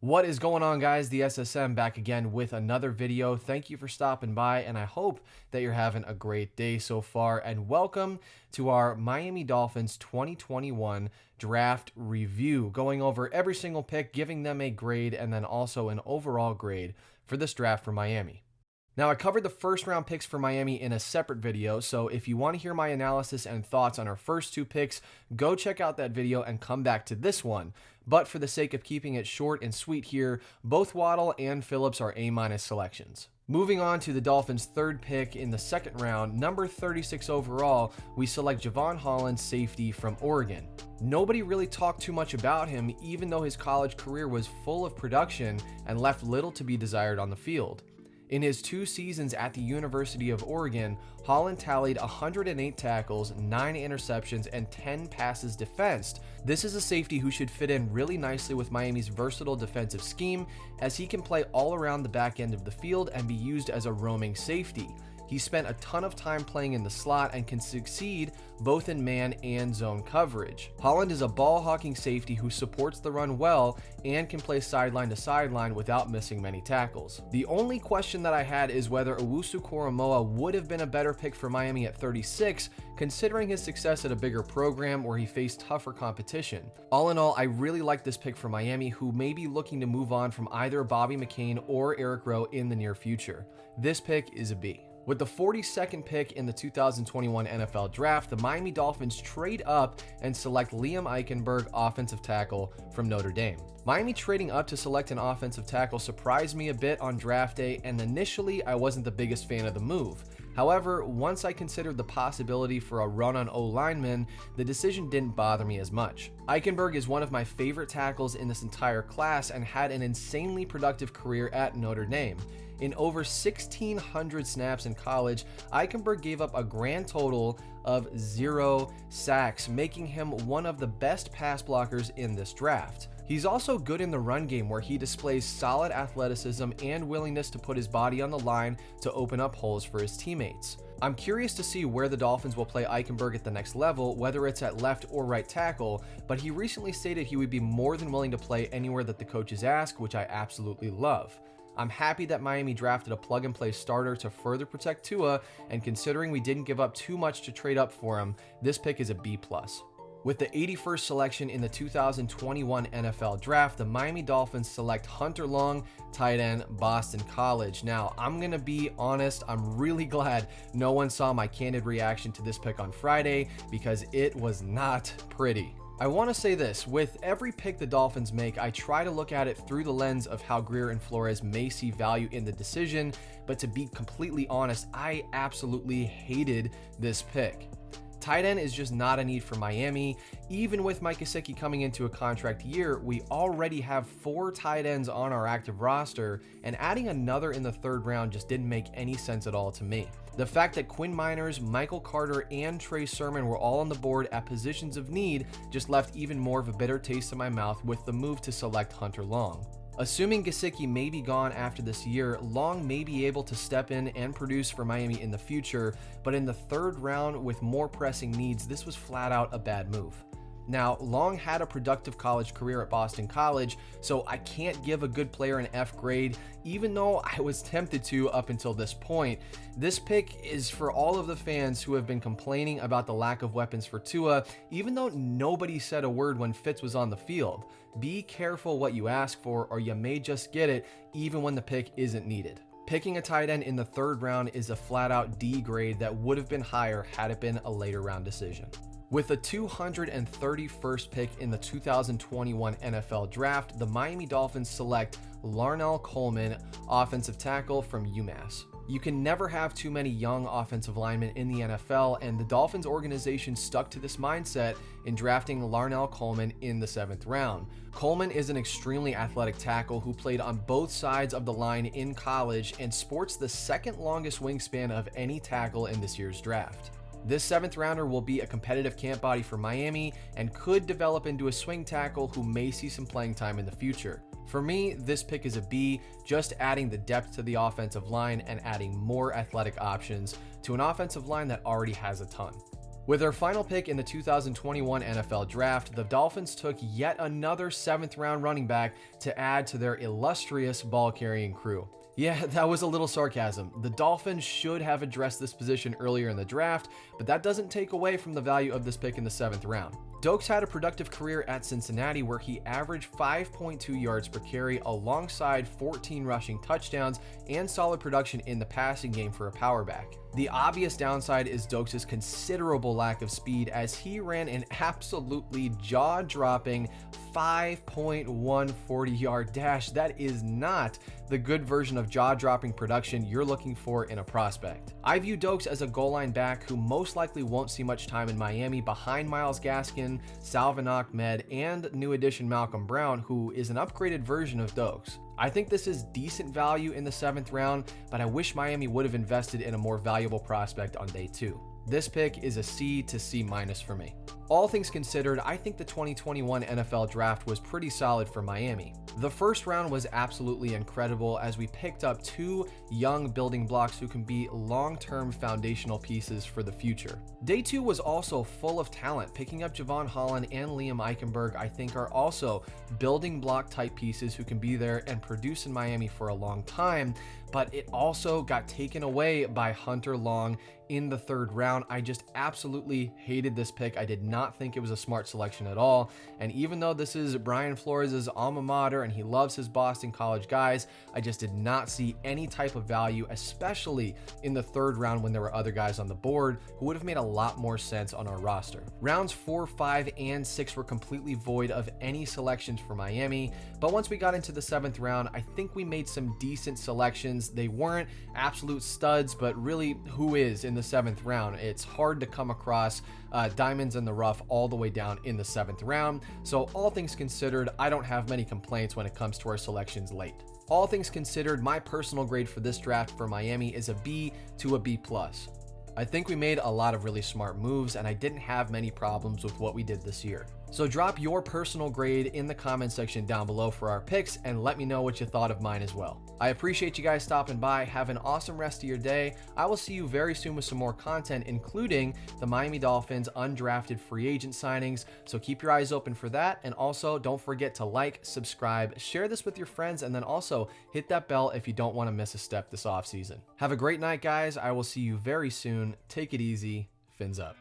What is going on, guys? The SSM back again with another video. Thank you for stopping by, and I hope that you're having a great day so far. And welcome to our Miami Dolphins 2021 draft review, going over every single pick, giving them a grade, and then also an overall grade for this draft for Miami. Now, I covered the first round picks for Miami in a separate video, so if you want to hear my analysis and thoughts on our first two picks, go check out that video and come back to this one. But for the sake of keeping it short and sweet here, both Waddle and Phillips are A- selections. Moving on to the Dolphins' third pick in the second round, number 36 overall, we select Javon Holland, safety from Oregon. Nobody really talked too much about him, even though his college career was full of production and left little to be desired on the field. In his 2 seasons at the University of Oregon, Holland tallied 108 tackles, 9 interceptions, and 10 passes defensed. This is a safety who should fit in really nicely with Miami's versatile defensive scheme, as he can play all around the back end of the field and be used as a roaming safety. He spent a ton of time playing in the slot and can succeed both in man and zone coverage. Holland is a ball-hawking safety who supports the run well and can play sideline to sideline without missing many tackles. The only question that I had is whether Owusu-Koramoah would have been a better pick for Miami at 36, considering his success at a bigger program where he faced tougher competition. All in all, I really like this pick for Miami, who may be looking to move on from either Bobby McCain or Eric Rowe in the near future. This pick is a B. With the 42nd pick in the 2021 NFL Draft, the Miami Dolphins trade up and select Liam Eichenberg, offensive tackle from Notre Dame. Miami trading up to select an offensive tackle surprised me a bit on draft day, and initially I wasn't the biggest fan of the move. However, once I considered the possibility for a run on O-lineman, the decision didn't bother me as much. Eichenberg is one of my favorite tackles in this entire class and had an insanely productive career at Notre Dame. In over 1,600 snaps in college, Eichenberg gave up a grand total of 0 sacks, making him one of the best pass blockers in this draft. He's also good in the run game, where he displays solid athleticism and willingness to put his body on the line to open up holes for his teammates. I'm curious to see where the Dolphins will play Eichenberg at the next level, whether it's at left or right tackle, but he recently stated he would be more than willing to play anywhere that the coaches ask, which I absolutely love. I'm happy that Miami drafted a plug-and-play starter to further protect Tua, and considering we didn't give up too much to trade up for him, this pick is a B+. With the 81st selection in the 2021 NFL Draft, the Miami Dolphins select Hunter Long, tight end, Boston College. Now, I'm going to be honest, I'm really glad no one saw my candid reaction to this pick on Friday, because it was not pretty. I want to say this, with every pick the Dolphins make, I try to look at it through the lens of how Grier and Flores may see value in the decision, but to be completely honest, I absolutely hated this pick. Tight end is just not a need for Miami. Even with Mike Gesicki coming into a contract year, we already have 4 tight ends on our active roster, and adding another in the 3rd round just didn't make any sense at all to me. The fact that Quinn Miners, Michael Carter, and Trey Sermon were all on the board at positions of need just left even more of a bitter taste in my mouth with the move to select Hunter Long. Assuming Gesicki may be gone after this year, Long may be able to step in and produce for Miami in the future, but in the 3rd round with more pressing needs, this was flat out a bad move. Now, Long had a productive college career at Boston College, so I can't give a good player an F grade, even though I was tempted to up until this point. This pick is for all of the fans who have been complaining about the lack of weapons for Tua, even though nobody said a word when Fitz was on the field. Be careful what you ask for, or you may just get it even when the pick isn't needed. Picking a tight end in the 3rd round is a flat-out D grade that would have been higher had it been a later round decision. With the 231st pick in the 2021 NFL Draft, the Miami Dolphins select Larnell Coleman, offensive tackle from UMass. You can never have too many young offensive linemen in the NFL, and the Dolphins organization stuck to this mindset in drafting Larnell Coleman in the 7th round. Coleman is an extremely athletic tackle who played on both sides of the line in college and sports the 2nd longest wingspan of any tackle in this year's draft. This 7th rounder will be a competitive camp body for Miami and could develop into a swing tackle who may see some playing time in the future. For me, this pick is a B, just adding the depth to the offensive line and adding more athletic options to an offensive line that already has a ton. With their final pick in the 2021 NFL Draft, the Dolphins took yet another 7th round running back to add to their illustrious ball-carrying crew. Yeah, that was a little sarcasm. The Dolphins should have addressed this position earlier in the draft, but that doesn't take away from the value of this pick in the 7th round. Dokes had a productive career at Cincinnati where he averaged 5.2 yards per carry alongside 14 rushing touchdowns and solid production in the passing game for a power back. The obvious downside is Dokes' considerable lack of speed as he ran an absolutely jaw-dropping 5.140-yard dash. That is not the good version of jaw-dropping production you're looking for in a prospect. I view Dokes as a goal line back who most likely won't see much time in Miami behind Myles Gaskin, Salvon Ahmed, and new addition Malcolm Brown, who is an upgraded version of Dokes. I think this is decent value in the 7th round, but I wish Miami would have invested in a more valuable prospect on day 2. This pick is a C to C- for me. All things considered, I think the 2021 NFL Draft was pretty solid for Miami. The first round was absolutely incredible as we picked up 2 young building blocks who can be long-term foundational pieces for the future. Day 2 was also full of talent. Picking up Javon Holland and Liam Eichenberg, I think, are also building block type pieces who can be there and produce in Miami for a long time, but it also got taken away by Hunter Long in the 3rd round. I just absolutely hated this pick. I did not think it was a smart selection at all. And even though this is Brian Flores' alma mater and he loves his Boston College guys, I just did not see any type of value, especially in the 3rd round when there were other guys on the board who would have made a lot more sense on our roster. Rounds 4, 5, and 6 were completely void of any selections for Miami, but once we got into the 7th round, I think we made some decent selections. They weren't absolute studs, but really, who is in the 7th round? It's hard to come across diamonds in the rough all the way down in the 7th round. So all things considered, I don't have many complaints when it comes to our selections late. All things considered, my personal grade for this draft for Miami is a B to a B+. I think we made a lot of really smart moves and I didn't have many problems with what we did this year. So drop your personal grade in the comment section down below for our picks and let me know what you thought of mine as well. I appreciate you guys stopping by. Have an awesome rest of your day. I will see you very soon with some more content, including the Miami Dolphins undrafted free agent signings. So keep your eyes open for that. And also don't forget to like, subscribe, share this with your friends, and then also hit that bell if you don't want to miss a step this offseason. Have a great night, guys. I will see you very soon. Take it easy. Fins up.